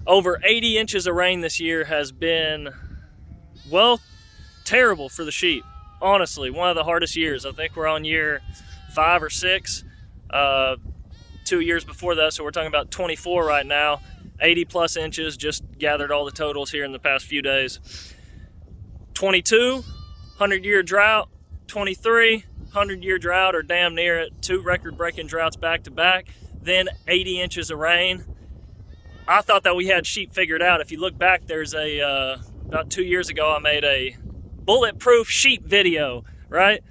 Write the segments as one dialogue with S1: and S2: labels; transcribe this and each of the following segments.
S1: over 80 inches of rain this year has been, well, terrible for the sheep. Honestly, one of the hardest years. I think we're on year 5 or 6. 2 years before that, so we're talking about 24 right now. 80 plus inches. Just gathered all the totals here in the past few days. 22, 100-year drought. 23, 100-year drought, or damn near it. 2 record-breaking droughts back to back. Then 80 inches of rain. I thought that we had sheep figured out. If you look back, there's about 2 years ago, I made a bulletproof sheep video, right?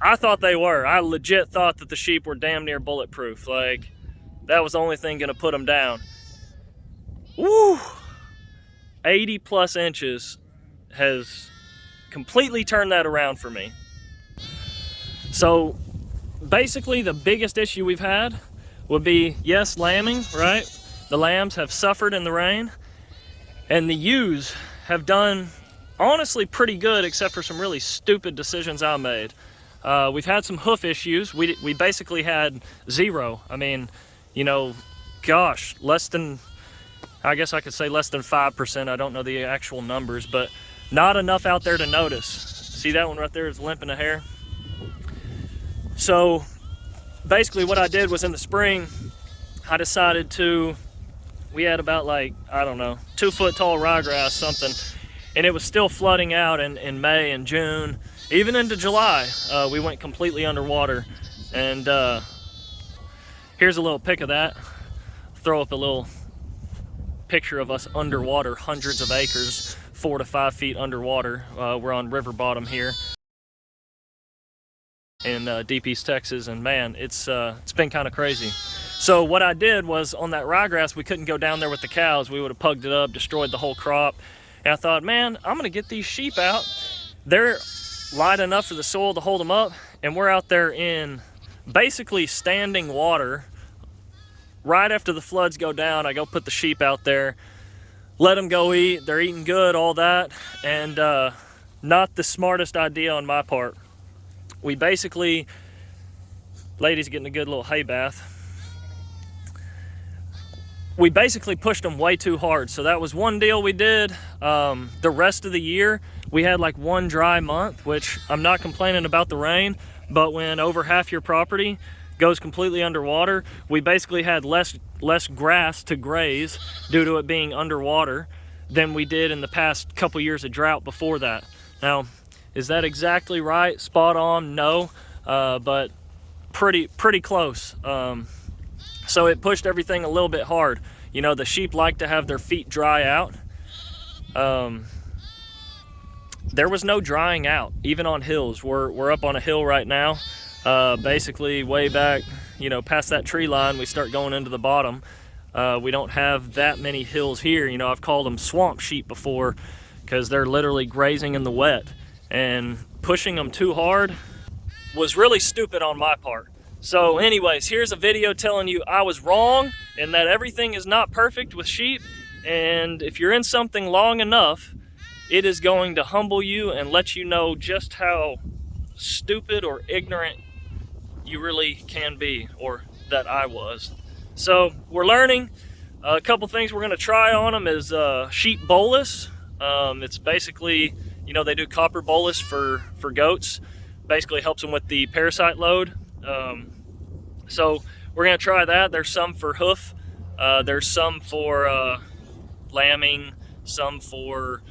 S1: I thought they were. I legit thought that the sheep were damn near bulletproof. Like, that was the only thing gonna put them down. Woo! 80 plus inches has completely turned that around for me. So basically the biggest issue we've had would be, yes, lambing, right? The lambs have suffered in the rain, and the ewes have done honestly pretty good, except for some really stupid decisions I made. We've had some hoof issues. We basically had 0. I mean, you know, gosh, less than, I guess I could say less than 5%. I don't know the actual numbers, but not enough out there to notice. See that one right there is limping a hair? So basically what I did was, in the spring, I decided to, we had about, like, I don't know, 2 foot tall ryegrass, something, and it was still flooding out in May and June. Even into July, we went completely underwater. And here's a little pic of that. Throw up a little picture of us underwater, hundreds of acres, 4 to 5 feet underwater. We're on river bottom here in Deep East Texas, and man, it's been kind of crazy. So what I did was, on that ryegrass, we couldn't go down there with the cows. We would have pugged it up, destroyed the whole crop. And I thought, man, I'm gonna get these sheep out. They're light enough for the soil to hold them up, and we're out there in basically standing water. Right after the floods go down, I go put the sheep out there, let them go eat. They're eating good, all that, and not the smartest idea on my part. We basically, ladies getting a good little hay bath, we basically pushed them way too hard. So that was one deal we did. The rest of the year, we had like 1 dry month, which I'm not complaining about the rain, but when over half your property goes completely underwater, we basically had less grass to graze due to it being underwater than we did in the past couple years of drought before that. Now, is that exactly right? Spot on? No, but pretty close. So it pushed everything a little bit hard. You know, the sheep like to have their feet dry out. There was no drying out, even on hills. We're up on a hill right now. Basically way back, you know, past that tree line, we start going into the bottom. We don't have that many hills here. You know, I've called them swamp sheep before, because they're literally grazing in the wet. And pushing them too hard was really stupid on my part. So anyways, here's a video telling you I was wrong, and that everything is not perfect with sheep. And if you're in something long enough, it is going to humble you and let you know just how stupid or ignorant you really can be, or that I was. So we're learning. A couple things we're going to try on them is sheep bolus. It's basically, you know, they do copper bolus for goats. Basically helps them with the parasite load. So we're going to try that. There's some for hoof. There's some for lambing, some for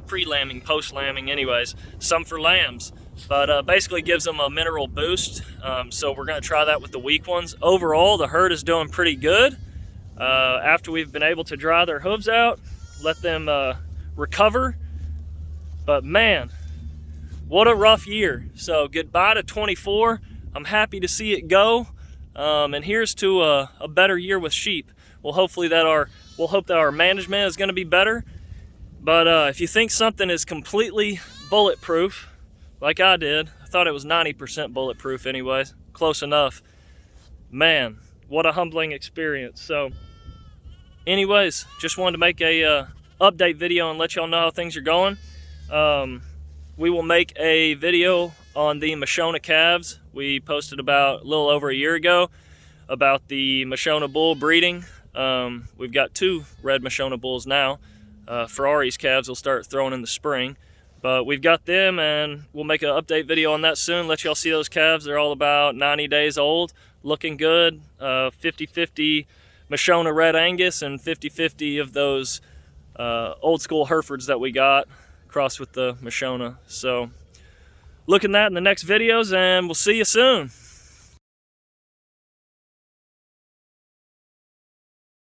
S1: pre-lambing, post-lambing anyways, some for lambs. But basically gives them a mineral boost. So we're going to try that with the weak ones. Overall, the herd is doing pretty good. After we've been able to dry their hooves out, let them recover. But man, what a rough year. So goodbye to 24. I'm happy to see it go. And here's to a better year with sheep. We'll hope that our management is going to be better. But if you think something is completely bulletproof, like I did, I thought it was 90% bulletproof anyways, close enough. Man, what a humbling experience. So anyways, just wanted to make a update video and let y'all know how things are going. We will make a video on the Mashona calves. We posted about a little over a year ago about the Mashona bull breeding. We've got 2 red Mashona bulls now. Ferrari's calves will start throwing in the spring. But we've got them, and we'll make an update video on that soon. Let y'all see those calves. They're all about 90 days old, looking good. 50-50 Mashona Red Angus and 50-50 of those old school Herefords that we got, crossed with the Mashona. So look at that in the next videos, and we'll see you soon.